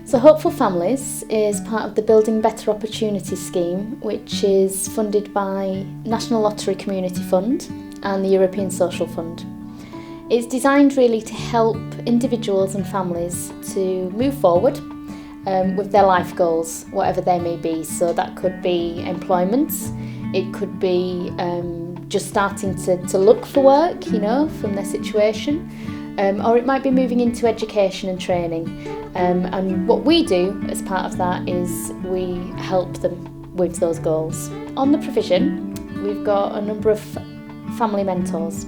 So Hopeful Families is part of the Building Better Opportunities scheme, which is funded by National Lottery Community Fund and the European Social Fund. It's designed really to help individuals and families to move forward with their life goals, whatever they may be. So that could be employment, it could be just starting to look for work, from their situation, or it might be moving into education and training. And what we do as part of that is we help them with those goals. On the provision, we've got a number of family mentors.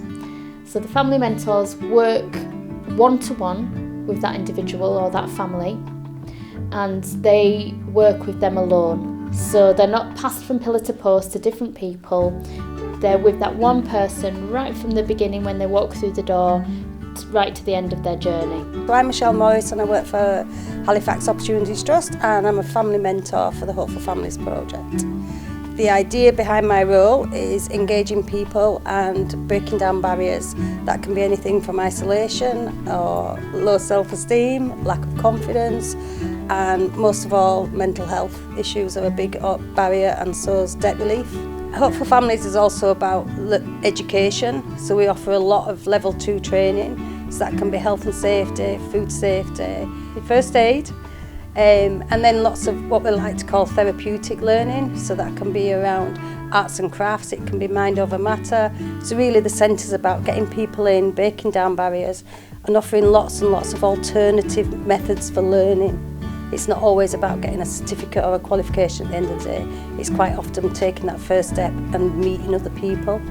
So the family mentors work one-to-one with that individual or that family, and they work with them alone. So they're not passed from pillar to post to different people. They're with that one person right from the beginning when they walk through the door, right to the end of their journey. So I'm Michelle Morris and I work for Halifax Opportunities Trust, and I'm a family mentor for the Hopeful Families project. The idea behind my role is engaging people and breaking down barriers. That can be anything from isolation or low self-esteem, lack of confidence, and most of all mental health issues are a big barrier, and so is debt relief. Hopeful Families is also about education, so we offer a lot of level 2 training, so that can be health and safety, food safety, first aid, and then lots of what we like to call therapeutic learning, so that can be around arts and crafts, it can be mind over matter. So really the centre's about getting people in, breaking down barriers and offering lots and lots of alternative methods for learning. It's not always about getting a certificate or a qualification at the end of the day. It's quite often taking that first step and meeting other people.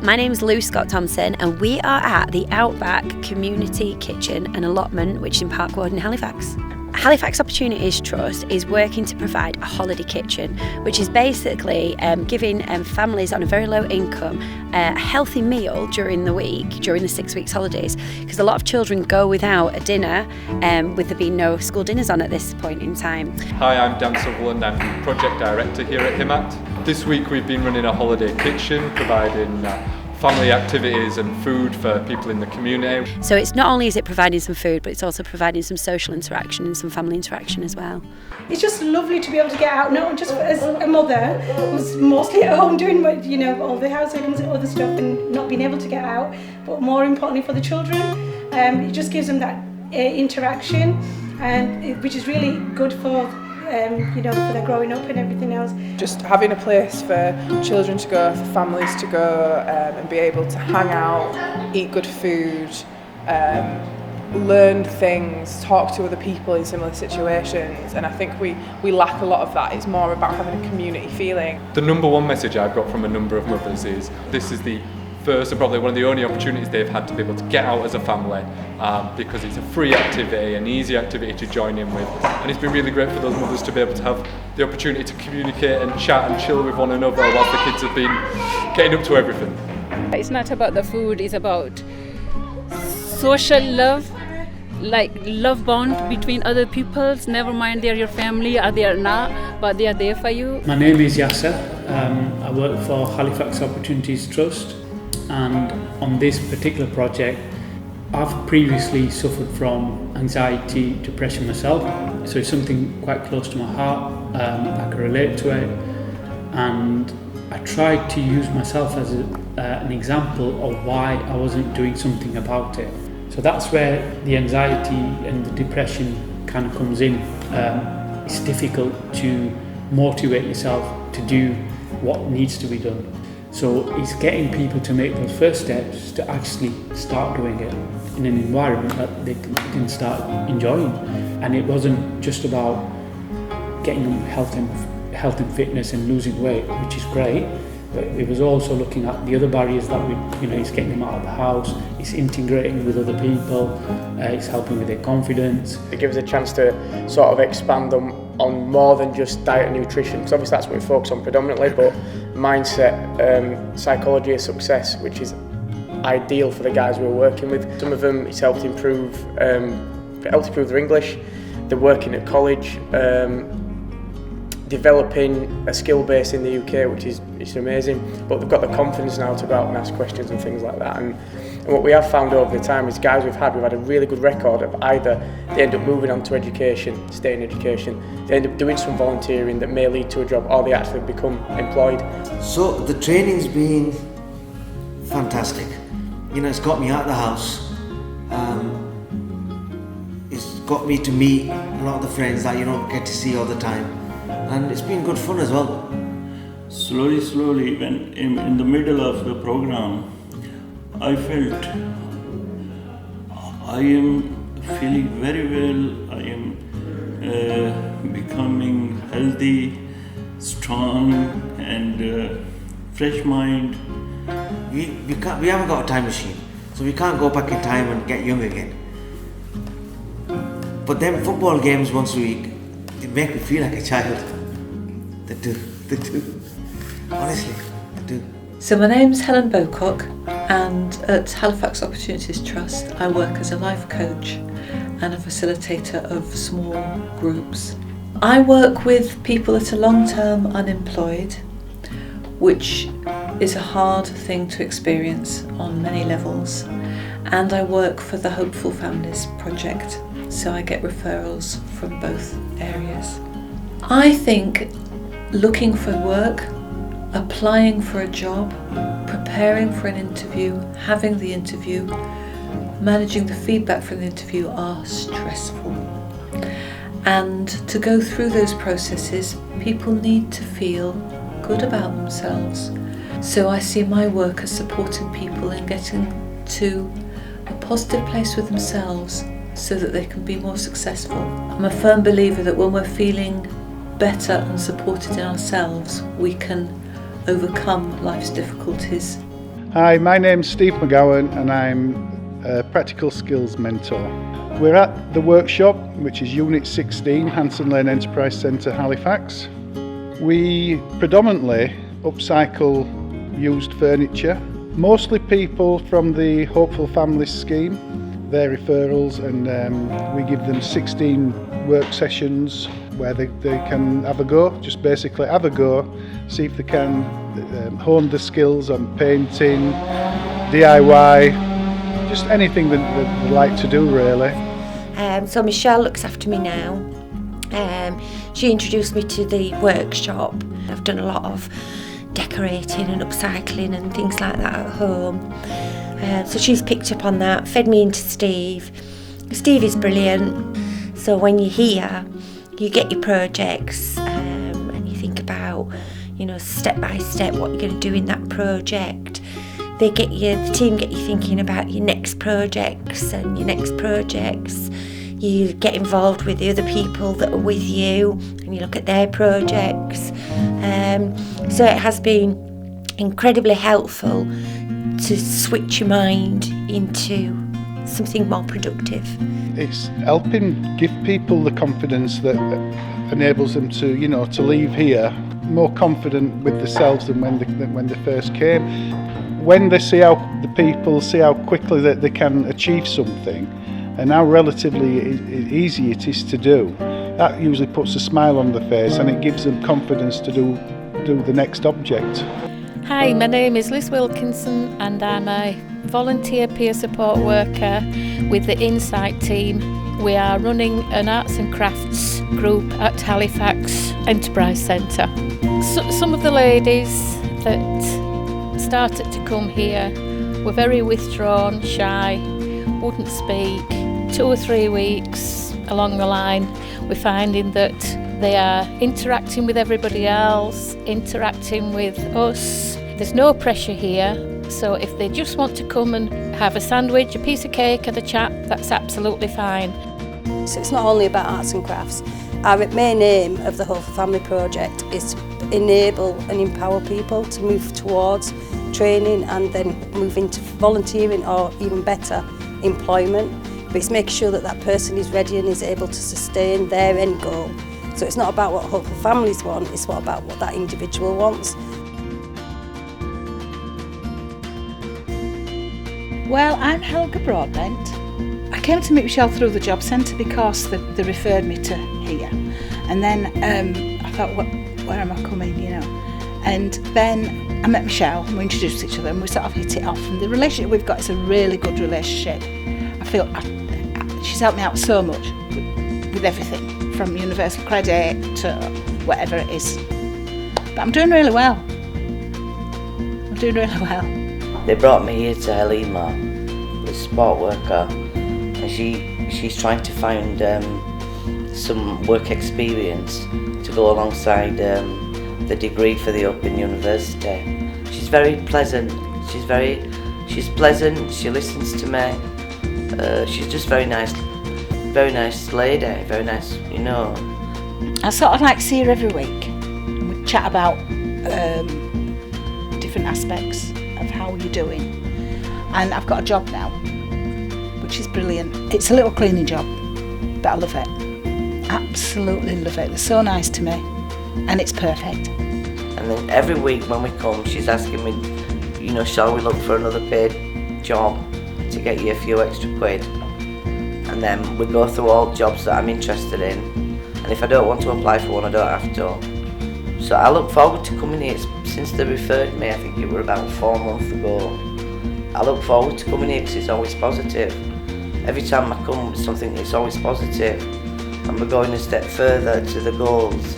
My name's Lou Scott Thompson and we are at the Outback Community Kitchen and Allotment, which is in Park Road in Halifax. Halifax Opportunities Trust is working to provide a holiday kitchen, which is basically giving families on a very low income a healthy meal during the week, during the 6 weeks holidays, because a lot of children go without a dinner, with there being no school dinners on at this point in time. Hi, I'm Dan Sutherland, I'm the Project Director here at HIMAT. This week we've been running a holiday kitchen, providing family activities and food for people in the community. So it's not only is it providing some food, but it's also providing some social interaction and some family interaction as well. It's just lovely to be able to get out, not just as a mother who's mostly at home doing all the household and other stuff and not being able to get out, but more importantly for the children. It just gives them that interaction, and which is really good for for their growing up and everything else. Just having a place for children to go, for families to go, and be able to hang out, eat good food, learn things, talk to other people in similar situations, and I think we lack a lot of that. It's more about having a community feeling. The number one message I've got from a number of mothers is this is the first and probably one of the only opportunities they've had to be able to get out as a family, because it's a free activity, an easy activity to join in with, and it's been really great for those mothers to be able to have the opportunity to communicate and chat and chill with one another whilst the kids have been getting up to everything. It's not about the food, it's about social love, like love bond between other peoples. Never mind they're your family or they are not, but they are there for you. My name is Yasser. I work for Halifax Opportunities Trust, and on this particular project I've previously suffered from anxiety, depression myself, so it's something quite close to my heart. I can relate to it, and I tried to use myself as an example of why I wasn't doing something about it. So that's where the anxiety and the depression kind of comes in. It's difficult to motivate yourself to do what needs to be done. So it's getting people to make those first steps to actually start doing it in an environment that they can start enjoying. And it wasn't just about getting them health and fitness and losing weight, which is great, but it was also looking at the other barriers that it's getting them out of the house, it's integrating with other people, it's helping with their confidence. It gives a chance to sort of expand on more than just diet and nutrition, because obviously that's what we focus on predominantly, but mindset, psychology of success, which is ideal for the guys we're working with. Some of them it's helped improve their English, they're working at college, developing a skill base in the UK, which is amazing, but they've got the confidence now to go out and ask questions and things like that. And what we have found over the time is guys we've had a really good record of either they end up moving on to education, stay in education, they end up doing some volunteering that may lead to a job, or they actually become employed. So the training's been fantastic. You know, it's got me out of the house. It's got me to meet a lot of the friends that you don't get to see all the time, and it's been good fun as well. Slowly, when in the middle of the program, I felt I am feeling very well. I am becoming healthy, strong, and fresh mind. We haven't got a time machine, so we can't go back in time and get young again. But them football games once a week, they make me feel like a child. They do. Honestly, they do. So my name's Helen Bocock, and at Halifax Opportunities Trust I work as a life coach and a facilitator of small groups. I work with people that are long-term unemployed, which is a hard thing to experience on many levels, and I work for the Hopeful Families project, so I get referrals from both areas. I think looking for work, applying for a job, preparing for an interview, having the interview, managing the feedback from the interview are stressful. And to go through those processes, people need to feel good about themselves. So I see my work as supporting people in getting to a positive place with themselves so that they can be more successful. I'm a firm believer that when we're feeling better and supported in ourselves, we can overcome life's difficulties. Hi, my name's Steve McGowan and I'm a practical skills mentor. We're at the workshop, which is Unit 16, Hanson Lane Enterprise Centre, Halifax. We predominantly upcycle used furniture, mostly people from the Hopeful Families scheme, their referrals, and we give them 16 work sessions where they can have a go, just basically have a go, see if they can hone the skills on painting, DIY, just anything that they like to do really. So Michelle looks after me now. She introduced me to the workshop. I've done a lot of decorating and upcycling and things like that at home. So she's picked up on that, fed me into Steve. Steve is brilliant. So when you're here, you get your projects and you think about, step by step what you're going to do in that project. The team get you thinking about your next projects and your next projects. You get involved with the other people that are with you and you look at their projects. So it has been incredibly helpful to switch your mind into something more productive. It's helping give people the confidence that enables them to, to leave here more confident with themselves than when they first came. When they see how the people see how quickly that they can achieve something and how relatively easy it is to do, that usually puts a smile on their face and it gives them confidence to do the next object. Hi, my name is Liz Wilkinson and I'm a volunteer peer support worker with the Insight team. We are running an arts and crafts group at Halifax Enterprise Centre. So, some of the ladies that started to come here were very withdrawn, shy, wouldn't speak. 2 or 3 weeks along the line, we're finding that they are interacting with everybody else, interacting with us. There's no pressure here, so if they just want to come and have a sandwich, a piece of cake and a chat, that's absolutely fine. So it's not only about arts and crafts. Our main aim of the Hopeful Family Project is to enable and empower people to move towards training and then move into volunteering or even better, employment. But it's making sure that that person is ready and is able to sustain their end goal. So it's not about what Hopeful Families want, it's about what that individual wants. Well, I'm Helga Broadbent. I came to meet Michelle through the job centre because they referred me to here. And then I thought, where am I coming, you know? And then I met Michelle and we introduced each other and we sort of hit it off, and the relationship we've got is a really good relationship. I feel she's helped me out so much with everything, from universal credit to whatever it is. But I'm doing really well. They brought me here to Halima, the support worker, and she's trying to find some work experience to go alongside the degree for the Open University. She's very pleasant. She's pleasant. She listens to me. She's just very nice lady. Very nice, you know. I sort of like see her every week. We chat about different aspects of how you're doing. And I've got a job now, which is brilliant. It's a little cleaning job, but I love it. Absolutely love it. They're so nice to me, and it's perfect. And then every week when we come, she's asking me, you know, shall we look for another paid job to get you a few extra quid? And then we go through all jobs that I'm interested in, and if I don't want to apply for one, I don't have to. So I look forward to coming here. Since they referred me, I think it were about 4 months ago. I look forward to coming here because it's always positive. Every time I come with something, it's always positive. And we're going a step further to the goals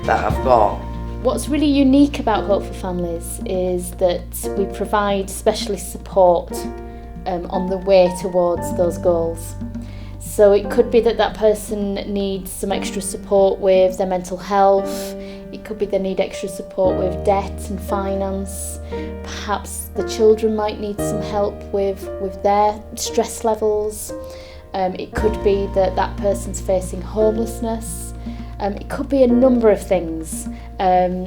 that I've got. What's really unique about Hope for Families is that we provide specialist support on the way towards those goals. So it could be that person needs some extra support with their mental health. It could be they need extra support with debt and finance. Perhaps the children might need some help with their stress levels. It could be that person's facing homelessness. It could be a number of things.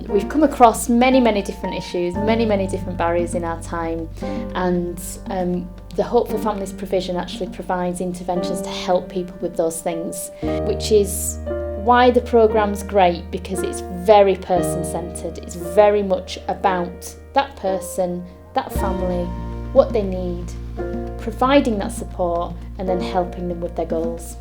We've come across many different issues, many different barriers in our time, and the Hope for Families provision actually provides interventions to help people with those things, which is why the programme's great, because it's very person-centred. It's very much about that person, that family, what they need, providing that support and then helping them with their goals.